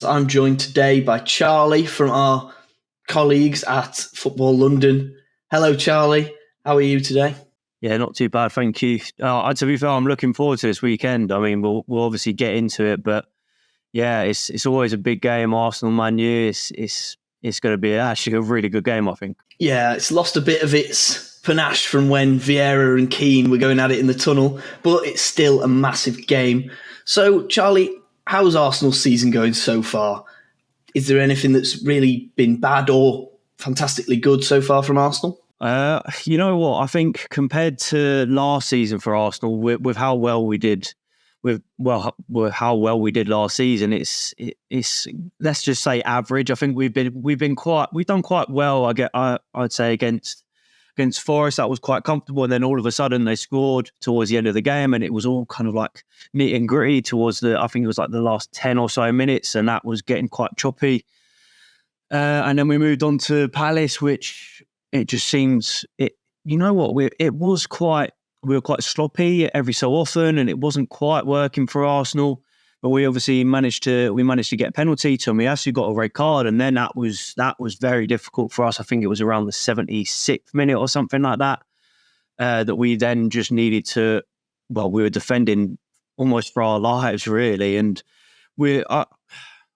I'm joined today by Charlie from our colleagues at Football London. Hello, Charlie. How are you today? Yeah, not too bad, thank you. To be fair, I'm looking forward to this weekend. I mean, we'll obviously get into it, but yeah, it's always a big game. Arsenal, Man U. It's going to be actually a really good game, I think. Yeah, it's lost a bit of its panache from when Vieira and Keane were going at it in the tunnel, but it's still a massive game. So, Charlie, how's Arsenal's season going so far? Is there anything that's really been bad or fantastically good so far from Arsenal? You know what? I think compared to last season for Arsenal, with how well we did, with how well we did last season, it's let's just say average. I think we've done quite well. I'd say against Forest, that was quite comfortable, and then all of a sudden they scored towards the end of the game, and it was all kind of like neat and gritty towards I think it was like the last 10 or so minutes, and that was getting quite choppy. And then we moved on to Palace, which it just seems You know what? We were quite sloppy every so often, and it wasn't quite working for Arsenal. But we obviously managed to get a penalty. Tomiyasu got a red card, and then that was very difficult for us. I think it was around the 76th minute or something like that that we then just needed to. Well, we were defending almost for our lives, really, and I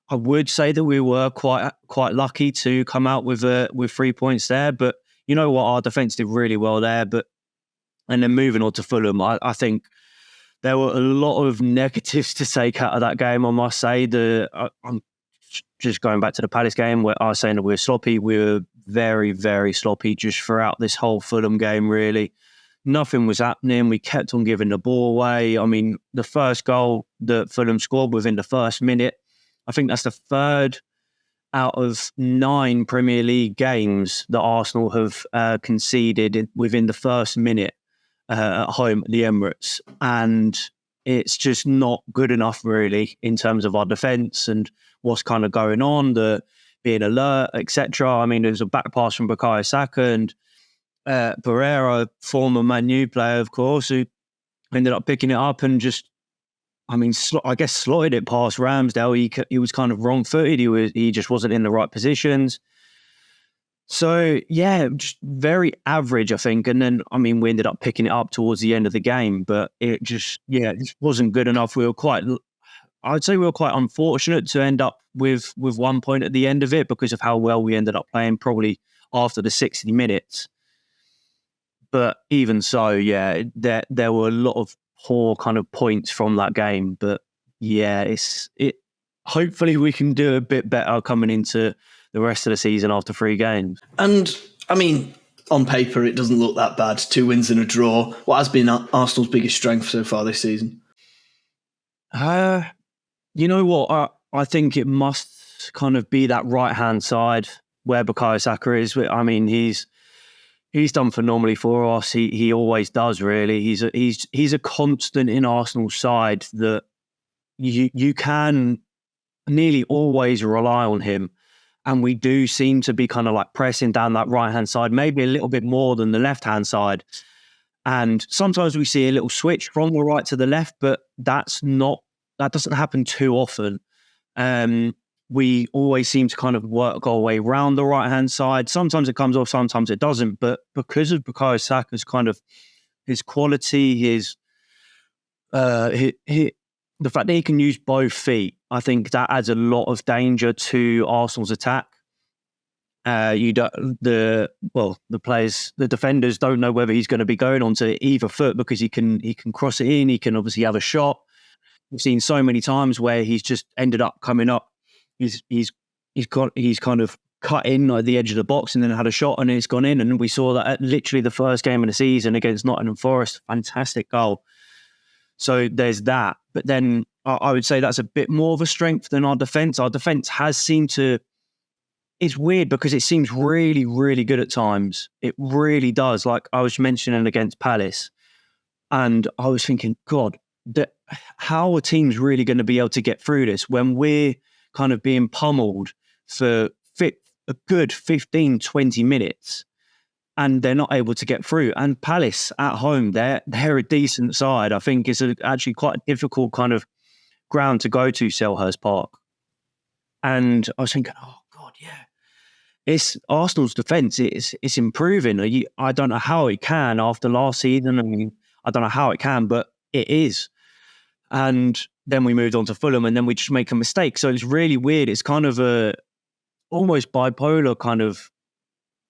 would say that we were quite lucky to come out with 3 points there. But you know what, our defence did really well there. And then moving on to Fulham, I think there were a lot of negatives to take out of that game, I must say. I'm just going back to the Palace game where I was saying that we were sloppy. We were very, very sloppy just throughout this whole Fulham game, really. Nothing was happening. We kept on giving the ball away. I mean, the first goal that Fulham scored within the first minute, I think that's the third out of 9 Premier League games that Arsenal have conceded within the first minute at home at the Emirates. And it's just not good enough, really, in terms of our defence and what's kind of going on, being alert, etc. I mean, there's a back pass from Bukayo Saka and Pereira, former Man U player, of course, who ended up picking it up and just, I guess, slotted it past Ramsdale. He was kind of wrong-footed. He just wasn't in the right positions. So, yeah, just very average, I think. And then, we ended up picking it up towards the end of the game, but it just wasn't good enough. I'd say we were quite unfortunate to end up with 1 point at the end of it because of how well we ended up playing, probably after the 60 minutes. But even so, yeah, there were a lot of poor kind of points from that game. But yeah, hopefully we can do a bit better coming into the rest of the season after 3 games. And on paper, it doesn't look that bad. 2 wins and a draw. What has been Arsenal's biggest strength so far this season? You know what? I think it must kind of be that right-hand side where Bukayo Saka is. He's done phenomenally for us. He always does, really. He's a constant in Arsenal's side that you can nearly always rely on him. And we do seem to be kind of like pressing down that right-hand side, maybe a little bit more than the left-hand side. And sometimes we see a little switch from the right to the left, but that doesn't happen too often. We always seem to kind of work our way around the right-hand side. Sometimes it comes off, sometimes it doesn't. But because of Bukayo Saka's kind of his quality, the fact that he can use both feet, I think that adds a lot of danger to Arsenal's attack. The defenders don't know whether he's going to be going onto either foot because he can cross it in. He can obviously have a shot. We've seen so many times where he's just ended up coming up. He's kind of cut in at the edge of the box and then had a shot and it's gone in. And we saw that at literally the first game of the season against Nottingham Forest. Fantastic goal. So there's that. But then I would say that's a bit more of a strength than our defence. Our defence has seemed to... It's weird because it seems really, really good at times. It really does. Like I was mentioning against Palace. And I was thinking, God, how are teams really going to be able to get through this when we're kind of being pummeled for a good 15, 20 minutes and they're not able to get through? And Palace at home, they're a decent side. I think it's actually quite a difficult kind of ground to go to, Selhurst Park. And I was thinking, oh God, yeah, it's Arsenal's defence. It's improving. I don't know how it can after last season. I mean, I don't know how it can, but it is. And then we moved on to Fulham, and then we just make a mistake. So it's really weird. It's kind of a almost bipolar kind of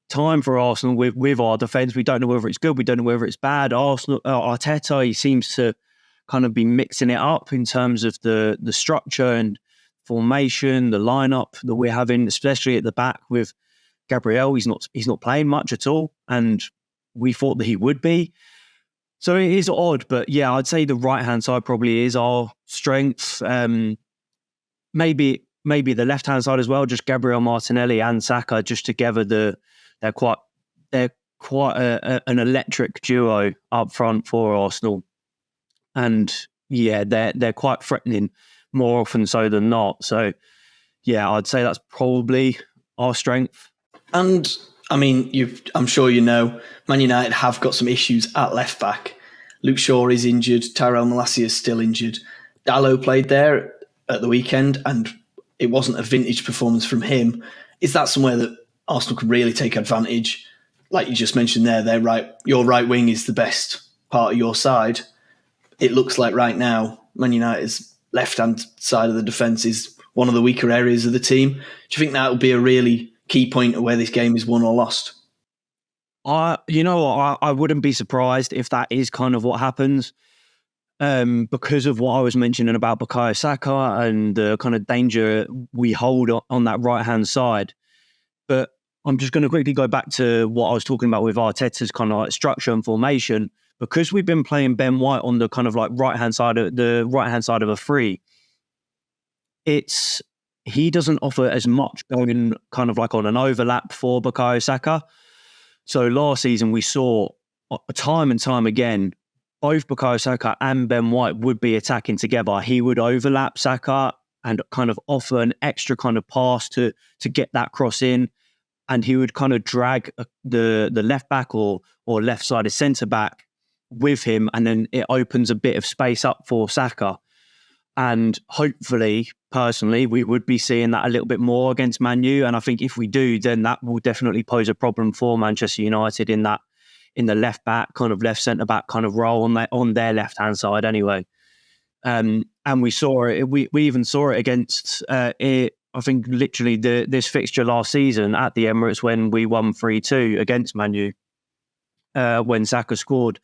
time for Arsenal with our defence. We don't know whether it's good. We don't know whether it's bad. Arteta, he seems to kind of be mixing it up in terms of the structure and formation, the lineup that we're having, especially at the back with Gabriel. He's not playing much at all, and we thought that he would be. So it is odd, but yeah, I'd say the right-hand side probably is our strength. Maybe the left-hand side as well, just Gabriel Martinelli and Saka, just together, they're quite an electric duo up front for Arsenal. And yeah, they're quite threatening more often so than not. So yeah, I'd say that's probably our strength. And I mean, I'm sure you know, Man United have got some issues at left back. Luke Shaw is injured. Tyrell Malacia is still injured. Dalot played there at the weekend, and it wasn't a vintage performance from him. Is that somewhere that Arsenal could really take advantage? Like you just mentioned there, your right wing is the best part of your side. It looks like right now, Man United's left-hand side of the defence is one of the weaker areas of the team. Do you think that will be a really key point of where this game is won or lost? You know what? I wouldn't be surprised if that is kind of what happens, because of what I was mentioning about Bukayo Saka and the kind of danger we hold on that right-hand side. But I'm just going to quickly go back to what I was talking about with Arteta's kind of like structure and formation. Because we've been playing Ben White on the kind of like right-hand side of a free, he doesn't offer as much going kind of like on an overlap for Bukayo Saka. So last season we saw time and time again, both Bukayo Saka and Ben White would be attacking together. He would overlap Saka and kind of offer an extra kind of pass to get that cross in, and he would kind of drag the left back or left-sided centre back with him, and then it opens a bit of space up for Saka. And hopefully, personally, we would be seeing that a little bit more against Man U. And I think if we do, then that will definitely pose a problem for Manchester United in the left back, kind of left centre back kind of role on their left hand side anyway. And we saw it. We even saw it against I think literally this fixture last season at the Emirates when we won 3-2 against Man U. When Saka scored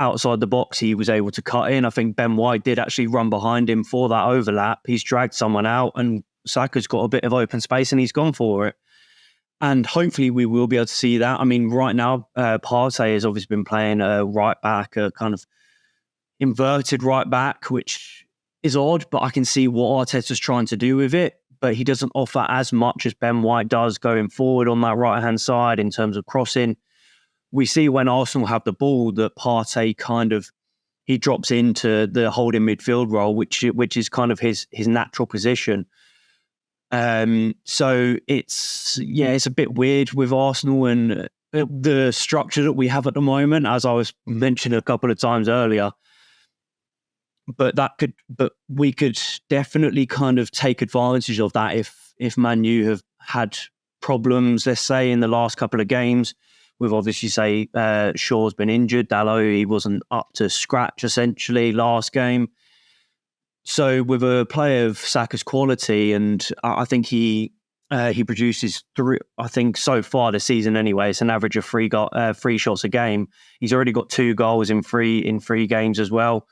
outside the box, he was able to cut in. I think Ben White did actually run behind him for that overlap. He's dragged someone out and Saka's got a bit of open space and he's gone for it. And hopefully we will be able to see that. I mean, right now, Partey has obviously been playing a right back, a kind of inverted right back, which is odd, but I can see what Arteta's trying to do with it. But he doesn't offer as much as Ben White does going forward on that right-hand side in terms of crossing. We see when Arsenal have the ball that Partey he drops into the holding midfield role, which is kind of his natural position. So it's a bit weird with Arsenal and the structure that we have at the moment, as I was mentioning a couple of times earlier. But we could definitely kind of take advantage of that if Man U have had problems, let's say, in the last couple of games. We've obviously say Shaw's been injured. Dalot, he wasn't up to scratch essentially last game. So with a player of Saka's quality, and I think he produces three. I think so far this season anyway, it's an average of three shots a game. He's already got 2 goals in three games as well,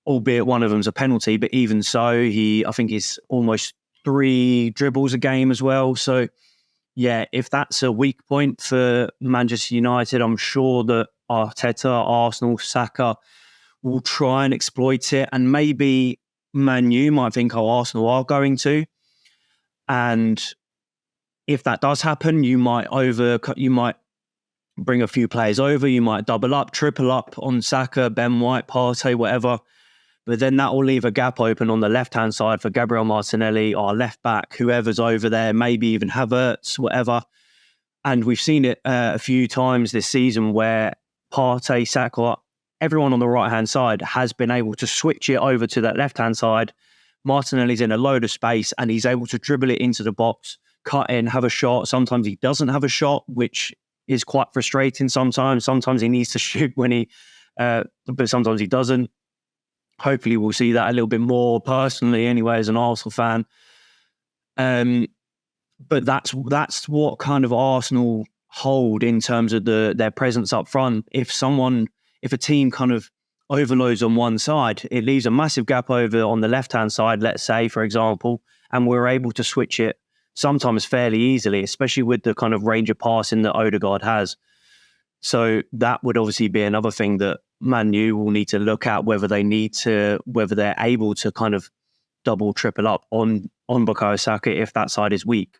albeit one of them's a penalty. But even so, I think he's almost 3 dribbles a game as well. So. Yeah, if that's a weak point for Manchester United, I'm sure that Arteta, Arsenal, Saka will try and exploit it. And maybe Man U might think, Arsenal are going to. And if that does happen, you might bring a few players over. You might double up, triple up on Saka, Ben White, Partey, whatever. But then that will leave a gap open on the left-hand side for Gabriel Martinelli, our left back, whoever's over there, maybe even Havertz, whatever. And we've seen it a few times this season where Partey, Saka, everyone on the right-hand side has been able to switch it over to that left-hand side Martinelli's in a load of space and he's able to dribble it into the box, cut in, have a shot. Sometimes he doesn't have a shot, which is quite frustrating sometimes. Sometimes he needs to shoot but sometimes he doesn't. Hopefully we'll see that a little bit more personally anyway as an Arsenal fan. But that's what kind of Arsenal hold in terms of their presence up front. If a team kind of overloads on one side, it leaves a massive gap over on the left-hand side, let's say, for example, and we're able to switch it sometimes fairly easily, especially with the kind of range of passing that Odegaard has. So that would obviously be another thing that Man U will need to look at, whether they're able to kind of double, triple up on Bukayo Saka if that side is weak.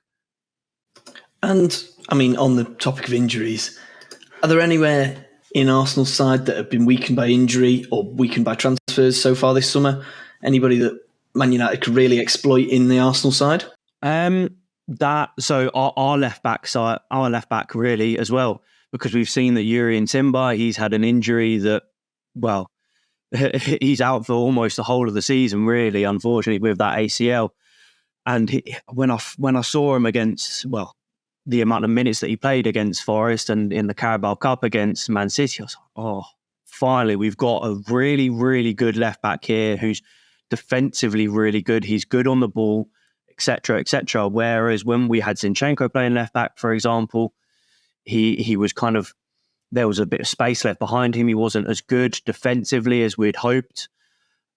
And, I mean, on the topic of injuries, are there anywhere in Arsenal's side that have been weakened by injury or weakened by transfers so far this summer? Anybody that Man United could really exploit in the Arsenal side? So our left back really as well, because we've seen that Yuri Timber, he's had an injury that, well, he's out for almost the whole of the season, really, unfortunately, with that ACL. And when I saw him against, well, the amount of minutes that he played against Forest and in the Carabao Cup against Man City, I was like, oh, finally, we've got a really, really good left back here who's defensively really good. He's good on the ball, etc., etc. Whereas when we had Zinchenko playing left back, for example, he was kind of, there was a bit of space left behind him. He wasn't as good defensively as we'd hoped.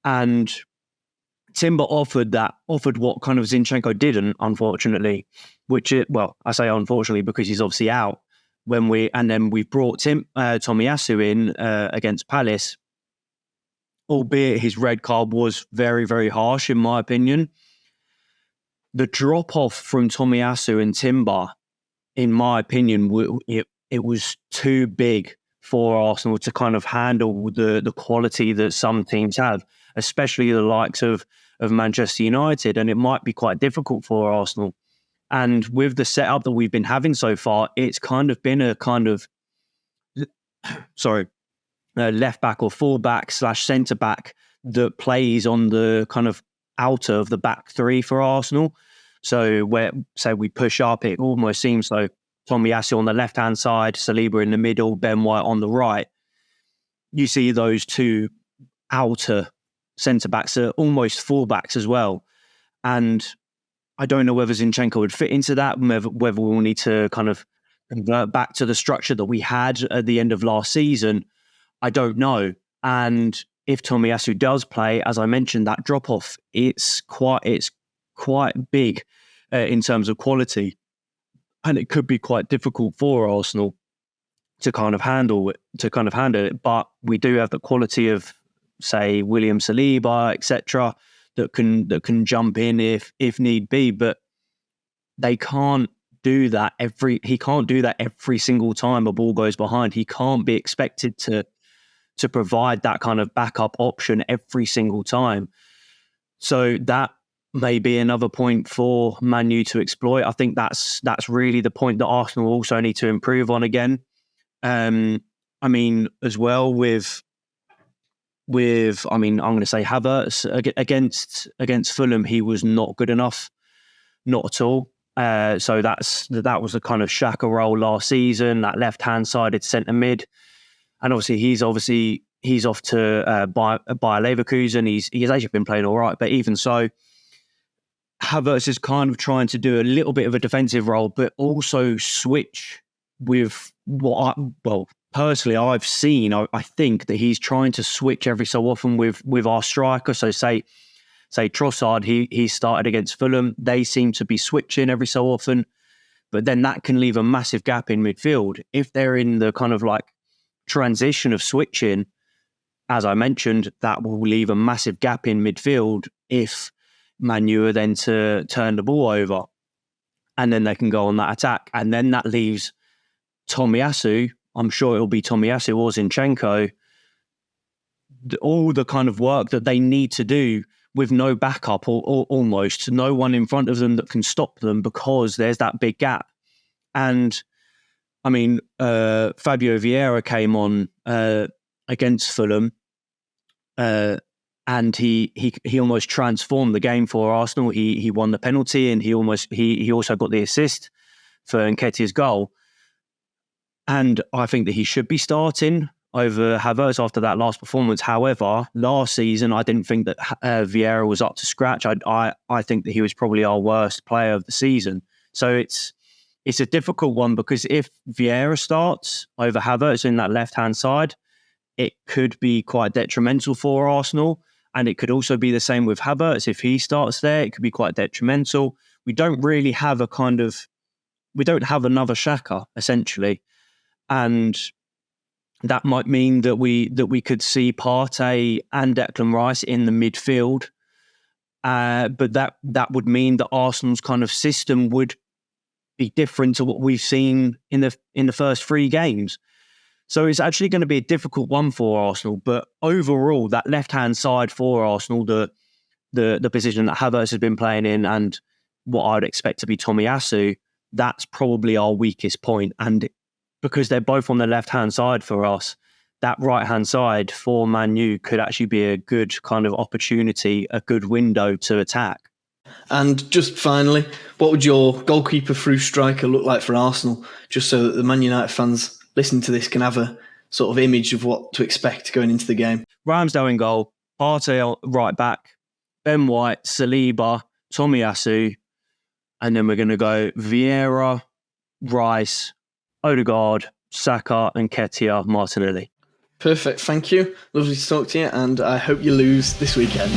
And Timber offered what kind of Zinchenko didn't, unfortunately, I say unfortunately because he's obviously out. Then we brought Tomiyasu in against Palace, albeit his red card was very, very harsh, in my opinion. The drop-off from Tomiyasu and Timber, in my opinion, it was too big for Arsenal to kind of handle the quality that some teams have, especially the likes of Manchester United, and it might be quite difficult for Arsenal. And with the setup that we've been having so far, it's kind of been a kind of, left back or full back / centre back that plays on the kind of outer of the back three for Arsenal. So where, say, we push up, it almost seems like Tomiyasu on the left-hand side, Saliba in the middle, Ben White on the right. You see those two outer centre-backs are almost full-backs as well. And I don't know whether Zinchenko would fit into that, whether we'll need to kind of convert back to the structure that we had at the end of last season. I don't know. And if Tomiyasu does play, as I mentioned, that drop-off, it's quite big in terms of quality. And it could be quite difficult for Arsenal to kind of handle it. But we do have the quality of, say, William Saliba, etc., that can jump in if need be. But they can't do that he can't do that every single time a ball goes behind. He can't be expected to provide that kind of backup option every single time. So that may be another point for Man U to exploit. I think that's really the point that Arsenal also need to improve on again. I mean, as well I'm going to say Havertz against Fulham, he was not good enough, not at all. So that was a kind of Xhaka role last season, that left-hand sided centre mid, and obviously he's off to Bayer Leverkusen. He's actually been playing all right, but even so, Havertz is kind of trying to do a little bit of a defensive role, but also switch with personally, I've seen, I think that he's trying to switch every so often with our striker. So say Trossard, he started against Fulham. They seem to be switching every so often, but then that can leave a massive gap in midfield. If they're in the kind of like transition of switching, as I mentioned, that will leave a massive gap in midfield if Man U are then to turn the ball over, and then they can go on that attack. And then that leaves Tomiyasu, I'm sure it'll be Tomiyasu or Zinchenko, all the kind of work that they need to do with no backup or almost no one in front of them that can stop them because there's that big gap. And I mean, Fabio Vieira came on against Fulham and he almost transformed the game for Arsenal. He won the penalty, and he also got the assist for Nketiah's goal. And I think that he should be starting over Havertz after that last performance. However, last season I didn't think that Vieira was up to scratch. I think that he was probably our worst player of the season. So it's a difficult one, because if Vieira starts over Havertz in that left-hand side, it could be quite detrimental for Arsenal. And it could also be the same with Havertz. If he starts there, it could be quite detrimental. We don't really have another Xhaka, essentially. And that might mean that we could see Partey and Declan Rice in the midfield. But that would mean that Arsenal's kind of system would be different to what we've seen in the first 3 games. So it's actually going to be a difficult one for Arsenal. But overall, that left-hand side for Arsenal, the position that Havertz has been playing in, and what I would expect to be Tomiyasu, that's probably our weakest point. And because they're both on the left-hand side for us, that right-hand side for Man U could actually be a good kind of opportunity, a good window to attack. And just finally, what would your goalkeeper through striker look like for Arsenal? Just so that the Man United fans listening to this can have a sort of image of what to expect going into the game. Ramsdale in goal, Partey right back, Ben White, Saliba, Tomiyasu, and then we're going to go Vieira, Rice, Odegaard, Saka, and Nketiah, Martinelli. Perfect, thank you. Lovely to talk to you, and I hope you lose this weekend.